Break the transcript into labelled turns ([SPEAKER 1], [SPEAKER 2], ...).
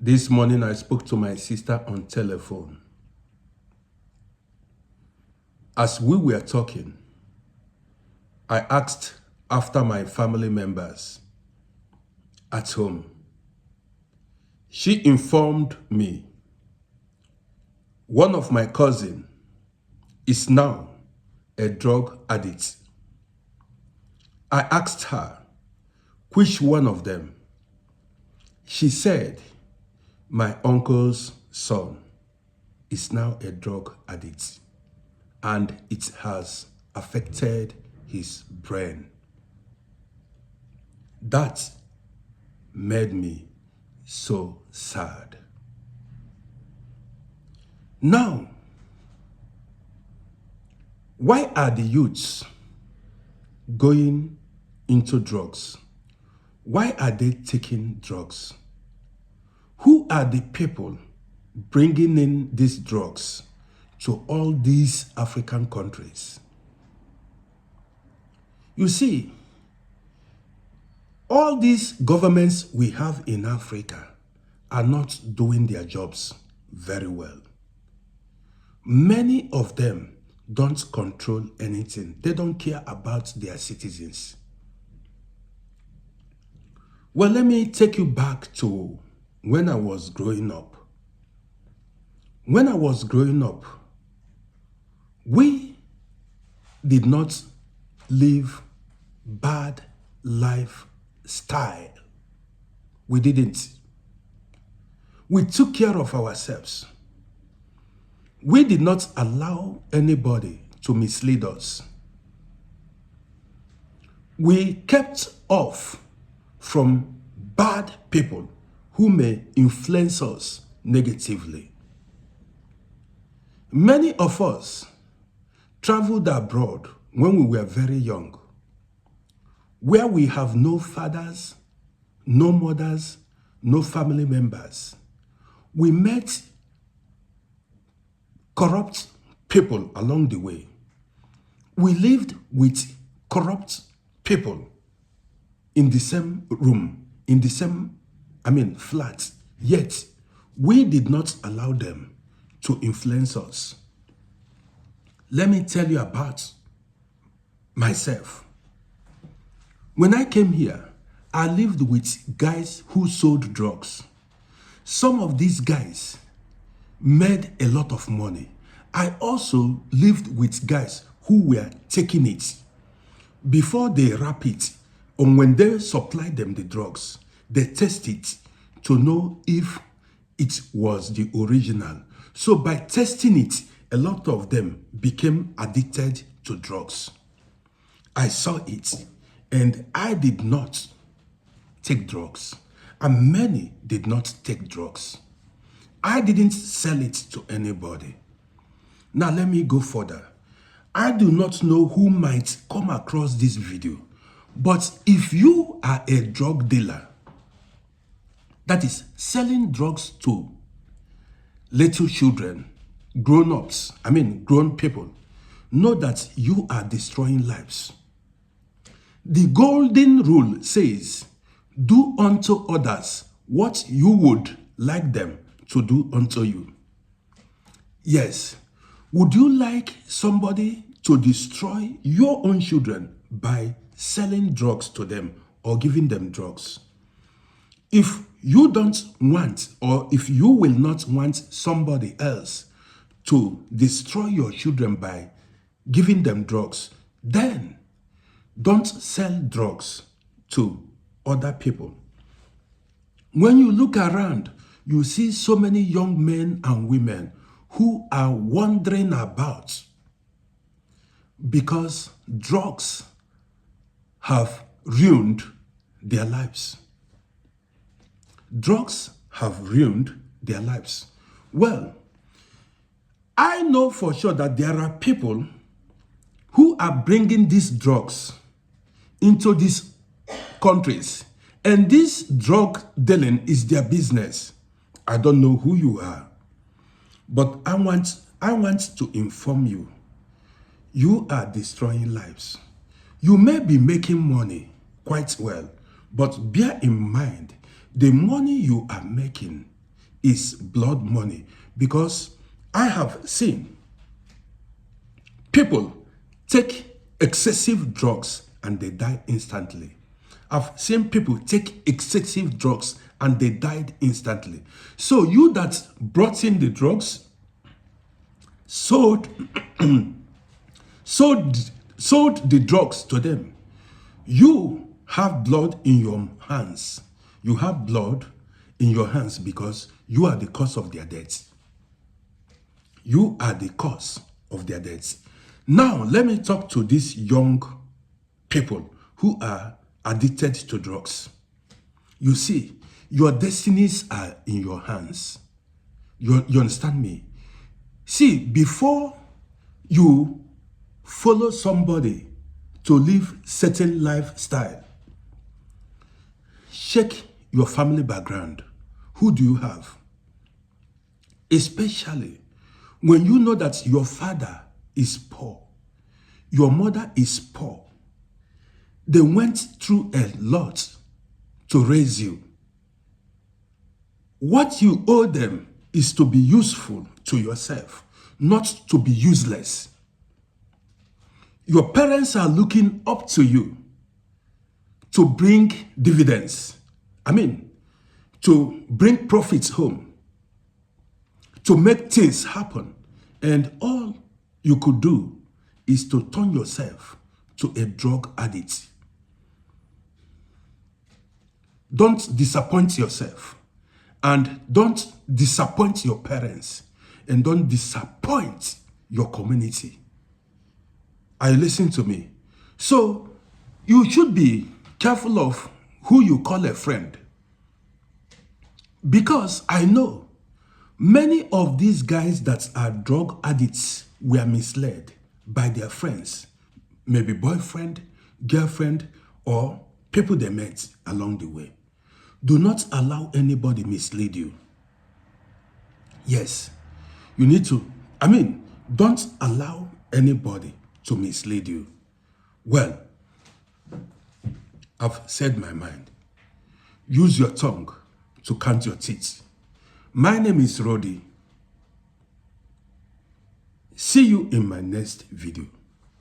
[SPEAKER 1] This morning I spoke to my sister on telephone. As we were talking, I asked after my family members at home. She informed me one of my cousins is now a drug addict. I asked her which one of them. She said my uncle's son is now a drug addict and it has affected his brain. That made me so sad. Now, why are the youths going into drugs? Why are they taking drugs? Who are the people bringing in these drugs to all these African countries? You see, all these governments we have in Africa are not doing their jobs very well. Many of them don't control anything. They don't care about their citizens. Well, let me take you back to when I was growing up. When I was growing up, we did not live bad lifestyle. We didn't. We took care of ourselves. We did not allow anybody to mislead us. We kept off from bad people who may influence us negatively. Many of us traveled abroad when we were very young, where we have no fathers, no mothers, no family members. We met corrupt people along the way. We lived with corrupt people in the same room, in the same, flat. Yet, we did not allow them to influence us. Let me tell you about myself. When I came here, I lived with guys who sold drugs. Some of these guys made a lot of money. I also lived with guys who were taking it. Before they wrap it, or when they supply them the drugs, they test it to know if it was the original. So by testing it, a lot of them became addicted to drugs. I saw it, and I did not take drugs, and many did not take drugs. I didn't sell it to anybody. Now let me go further. I do not know who might come across this video, but if you are a drug dealer, that is selling drugs to little children, grown-ups, grown people, know that you are destroying lives. The golden rule says, do unto others what you would like them to do unto you. Yes, would you like somebody to destroy your own children by selling drugs to them or giving them drugs? If you don't want, or if you will not want somebody else to destroy your children by giving them drugs, then don't sell drugs to other people. When you look around, you see so many young men and women who are wandering about because drugs have ruined their lives. Drugs have ruined their lives. Well, I know for sure that there are people who are bringing these drugs into these countries, and this drug dealing is their business. I don't know who you are, but I want to inform you, you are destroying lives. You may be making money quite well, but bear in mind, the money you are making is blood money, because I have seen people take excessive drugs and they die instantly. I've seen people take excessive drugs and they died instantly. So you that brought in the drugs, sold sold the drugs to them. You have blood in your hands. You have blood in your hands because you are the cause of their deaths. You are the cause of their deaths. Now, let me talk to these young people who are addicted to drugs. You see, your destinies are in your hands. You understand me? See, before you follow somebody to live certain lifestyle, check your family background. Who do you have? Especially when you know that your father is poor, your mother is poor. They went through a lot to raise you. What you owe them is to be useful to yourself, not to be useless. Your parents are looking up to you to bring dividends. To bring profits home, to make things happen. And all you could do is to turn yourself to a drug addict. Don't disappoint yourself, and don't disappoint your parents, and don't disappoint your community. Are you listening to me? So you should be careful of who you call a friend. Because I know many of these guys that are drug addicts were misled by their friends, maybe boyfriend, girlfriend, or people they met along the way. Do not allow anybody mislead you. Yes, you need to, don't allow anybody to mislead you. Well, I've said my mind. Use your tongue to count your teeth. My name is Rodi. See you in my next video.